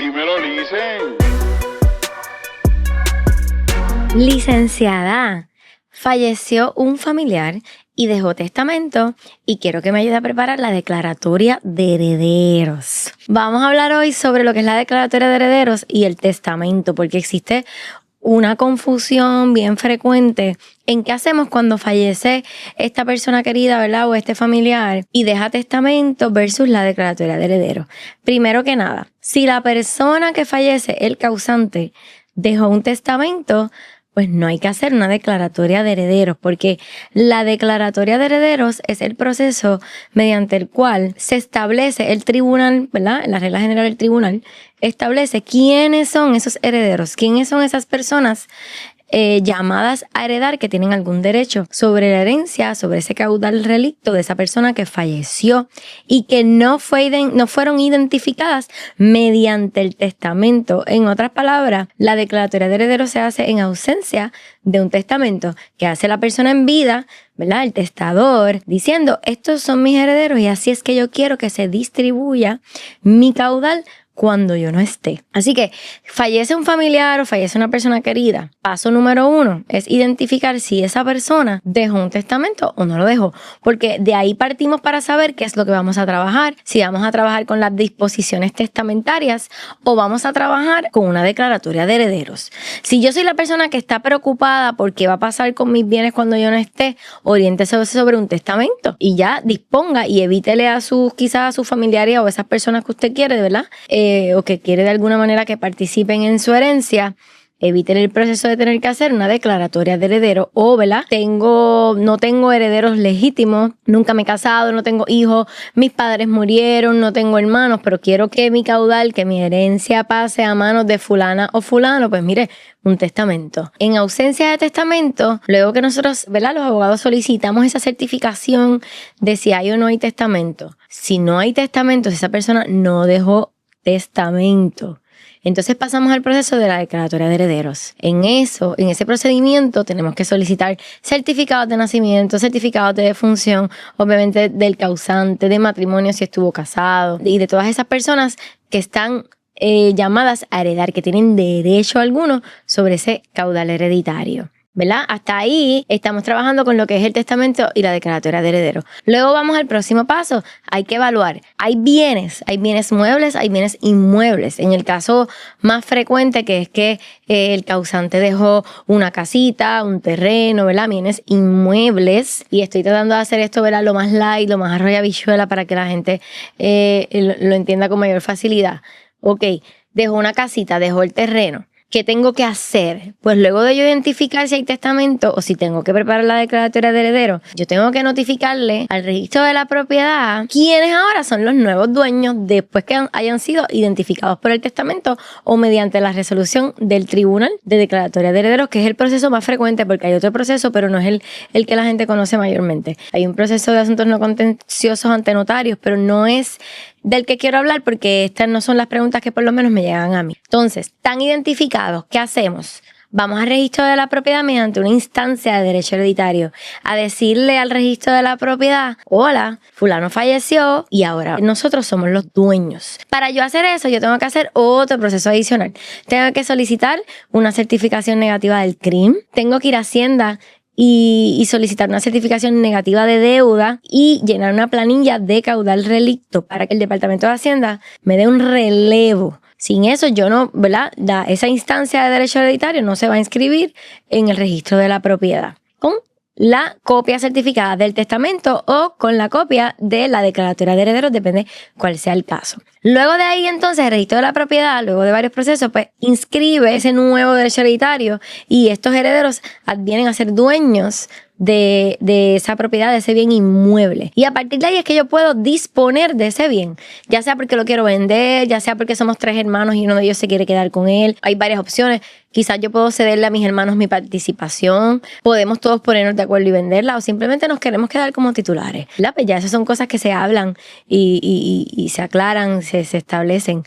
Dímelo, Licen. Licenciada, falleció un familiar y dejó testamento y quiero que me ayude a preparar la declaratoria de herederos. Vamos a hablar hoy sobre lo que es la declaratoria de herederos y el testamento, porque existe una confusión bien frecuente en qué hacemos cuando fallece esta persona querida, ¿verdad? O este familiar y deja testamento versus la declaratoria de herederos. Primero que nada, si la persona que fallece, el causante, dejó un testamento, pues no hay que hacer una declaratoria de herederos, porque la declaratoria de herederos es el proceso mediante el cual se establece el tribunal, ¿verdad? En la regla general del tribunal, establece quiénes son esos herederos, quiénes son esas personas llamadas a heredar que tienen algún derecho sobre la herencia, sobre ese caudal relicto de esa persona que falleció y que no fueron identificadas mediante el testamento. En otras palabras, la declaratoria de herederos se hace en ausencia de un testamento que hace la persona en vida, ¿verdad? El testador, diciendo, estos son mis herederos y así es que yo quiero que se distribuya mi caudal cuando yo no esté. Así que fallece un familiar o fallece una persona querida. Paso número 1 es identificar si esa persona dejó un testamento o no lo dejó. Porque de ahí partimos para saber qué es lo que vamos a trabajar. Si vamos a trabajar con las disposiciones testamentarias o vamos a trabajar con una declaratoria de herederos. Si yo soy la persona que está preocupada por qué va a pasar con mis bienes cuando yo no esté, oriéntese sobre un testamento y ya disponga y evítele quizás a sus familiares o a esas personas que usted quiere, ¿verdad? O que quiere de alguna manera que participen en su herencia, eviten el proceso de tener que hacer una declaratoria de heredero o, ¿verdad? No tengo herederos legítimos, nunca me he casado, no tengo hijos, mis padres murieron, no tengo hermanos, pero quiero que mi caudal, que mi herencia pase a manos de fulana o fulano, pues mire, un testamento. En ausencia de testamento, luego que nosotros, ¿verdad? Los abogados solicitamos esa certificación de si hay o no hay testamento. Si no hay testamento, si esa persona no dejó testamento, entonces pasamos al proceso de la declaratoria de herederos. En ese procedimiento tenemos que solicitar certificados de nacimiento, certificados de defunción, obviamente del causante, de matrimonio si estuvo casado y de todas esas personas que están llamadas a heredar, que tienen derecho alguno sobre ese caudal hereditario, ¿verdad? Hasta ahí estamos trabajando con lo que es el testamento y la declaratoria de heredero. Luego vamos al próximo paso. Hay que evaluar. Hay bienes muebles, hay bienes inmuebles. En el caso más frecuente, que es que el causante dejó una casita, un terreno, ¿verdad? Bienes inmuebles. Y estoy tratando de hacer esto, ¿verdad? Lo más light, lo más arroyabichuela para que la gente lo entienda con mayor facilidad. Ok, dejó una casita, dejó el terreno. ¿Qué tengo que hacer? Pues luego de yo identificar si hay testamento o si tengo que preparar la declaratoria de heredero, yo tengo que notificarle al registro de la propiedad quiénes ahora son los nuevos dueños después que hayan sido identificados por el testamento o mediante la resolución del Tribunal de Declaratoria de Herederos, que es el proceso más frecuente porque hay otro proceso, pero no es el que la gente conoce mayormente. Hay un proceso de asuntos no contenciosos ante notarios, pero no es del que quiero hablar porque estas no son las preguntas que por lo menos me llegan a mí. Entonces, ¿están identificados? ¿Qué hacemos? Vamos al registro de la propiedad mediante una instancia de derecho hereditario a decirle al registro de la propiedad, hola, fulano falleció y ahora nosotros somos los dueños. Para yo hacer eso, yo tengo que hacer otro proceso adicional. Tengo que solicitar una certificación negativa del CRIM. Tengo que ir a Hacienda y solicitar una certificación negativa de deuda y llenar una planilla de caudal relicto para que el Departamento de Hacienda me dé un relevo. Sin eso yo no, ¿verdad? Esa instancia de derecho hereditario no se va a inscribir en el registro de la propiedad con la copia certificada del testamento o con la copia de la declaratoria de herederos, depende cuál sea el caso. Luego de ahí entonces el registro de la propiedad, luego de varios procesos, pues inscribe ese nuevo derecho hereditario y estos herederos vienen a ser dueños de esa propiedad, de ese bien inmueble. Y a partir de ahí es que yo puedo disponer de ese bien, ya sea porque lo quiero vender, ya sea porque somos 3 hermanos y uno de ellos se quiere quedar con él. Hay varias opciones. Quizás yo puedo cederle a mis hermanos mi participación, podemos todos ponernos de acuerdo y venderla, o simplemente nos queremos quedar como titulares, ¿verdad? Pues ya esas son cosas que se hablan y se aclaran, se establecen,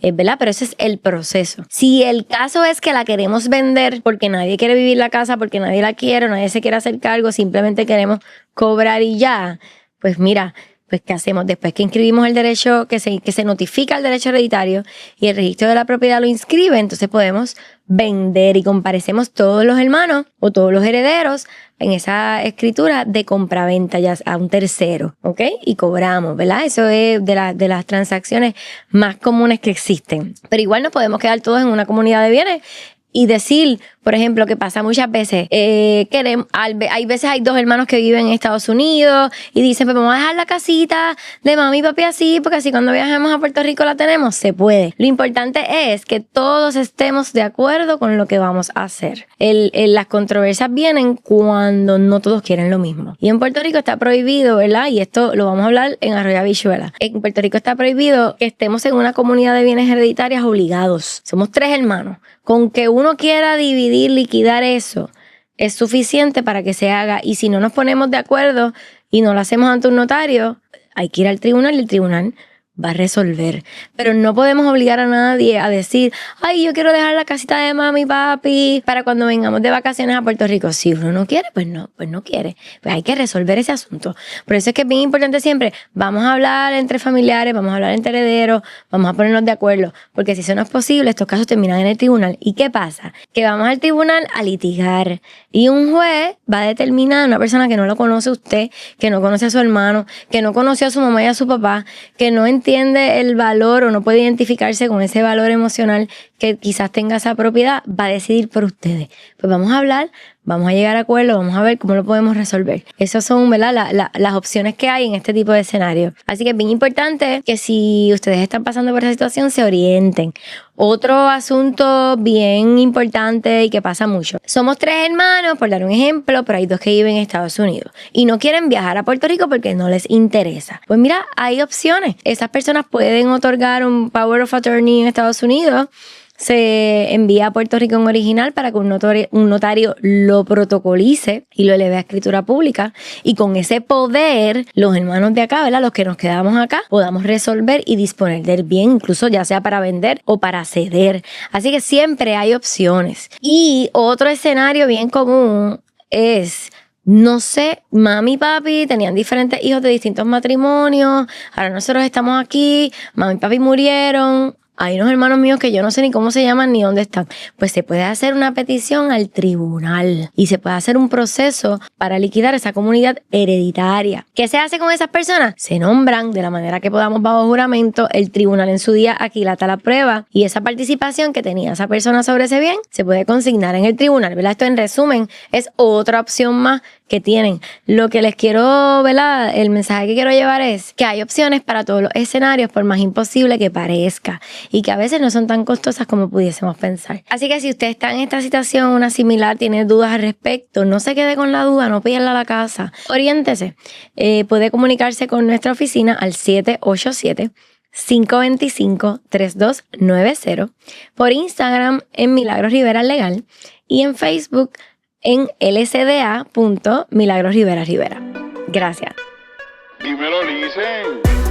¿verdad? Pero ese es el proceso. Si el caso es que la queremos vender porque nadie quiere vivir la casa, porque nadie la quiere, nadie se quiere hacer cargo, simplemente queremos cobrar y ya, pues mira, pues ¿qué hacemos? Después que inscribimos el derecho, que se notifica el derecho hereditario y el registro de la propiedad lo inscribe, entonces podemos vender y comparecemos todos los hermanos o todos los herederos en esa escritura de compraventa ya a un tercero, ¿ok? Y cobramos, ¿verdad? Eso es de las transacciones más comunes que existen. Pero igual nos podemos quedar todos en una comunidad de bienes y decir, por ejemplo, que pasa muchas veces, hay veces hay dos hermanos que viven en Estados Unidos y dicen, pues vamos a dejar la casita de mami y papi así, porque así cuando viajemos a Puerto Rico la tenemos, se puede. Lo importante es que todos estemos de acuerdo con lo que vamos a hacer. Las controversias vienen cuando no todos quieren lo mismo. Y en Puerto Rico está prohibido, ¿verdad? Y esto lo vamos a hablar en Arroyo Habichuela. En Puerto Rico está prohibido que estemos en una comunidad de bienes hereditarias obligados. Somos 3 hermanos. Con que uno quiera dividir, liquidar eso, es suficiente para que se haga. Y si no nos ponemos de acuerdo y no lo hacemos ante un notario, hay que ir al tribunal y el tribunal va a resolver. Pero no podemos obligar a nadie a decir, ay, yo quiero dejar la casita de mami y papi para cuando vengamos de vacaciones a Puerto Rico. Si uno no quiere, pues no quiere. Pues hay que resolver ese asunto. Por eso es que es bien importante siempre, vamos a hablar entre familiares, vamos a hablar entre herederos, vamos a ponernos de acuerdo. Porque si eso no es posible, estos casos terminan en el tribunal. ¿Y qué pasa? Que vamos al tribunal a litigar. Y un juez va a determinar a una persona que no lo conoce a usted, que no conoce a su hermano, que no conoce a su mamá y a su papá, que no entiende el valor o no puede identificarse con ese valor emocional que quizás tenga esa propiedad, va a decidir por ustedes. Pues vamos a hablar, vamos a llegar a acuerdo, vamos a ver cómo lo podemos resolver. Esas son, ¿verdad?, las opciones que hay en este tipo de escenario. Así que es bien importante que si ustedes están pasando por esa situación, se orienten. Otro asunto bien importante y que pasa mucho. Somos 3 hermanos, por dar un ejemplo, pero hay 2 que viven en Estados Unidos y no quieren viajar a Puerto Rico porque no les interesa. Pues mira, hay opciones. Esas personas pueden otorgar un Power of Attorney en Estados Unidos. Se envía a Puerto Rico en original para que un notario lo protocolice y lo eleve a escritura pública. Y con ese poder, los hermanos de acá, ¿verdad?, los que nos quedamos acá, podamos resolver y disponer del bien, incluso ya sea para vender o para ceder. Así que siempre hay opciones. Y otro escenario bien común es, no sé, mami y papi tenían diferentes hijos de distintos matrimonios. Ahora nosotros estamos aquí, mami y papi murieron. Hay unos hermanos míos que yo no sé ni cómo se llaman ni dónde están. Pues se puede hacer una petición al tribunal y se puede hacer un proceso para liquidar esa comunidad hereditaria. ¿Qué se hace con esas personas? Se nombran de la manera que podamos bajo juramento. El tribunal en su día aquilata la prueba y esa participación que tenía esa persona sobre ese bien se puede consignar en el tribunal, ¿verdad? Esto en resumen es otra opción más que tienen. Lo que les quiero, ¿verdad?, el mensaje que quiero llevar es que hay opciones para todos los escenarios, por más imposible que parezca, y que a veces no son tan costosas como pudiésemos pensar. Así que si usted está en esta situación, una similar, tiene dudas al respecto, no se quede con la duda, no pierda la casa, oriéntese. Puede comunicarse con nuestra oficina al 787-525-3290, por Instagram en Milagros Rivera Legal y en Facebook en lsda.milagrosrivera. Gracias. Y me lo dicen.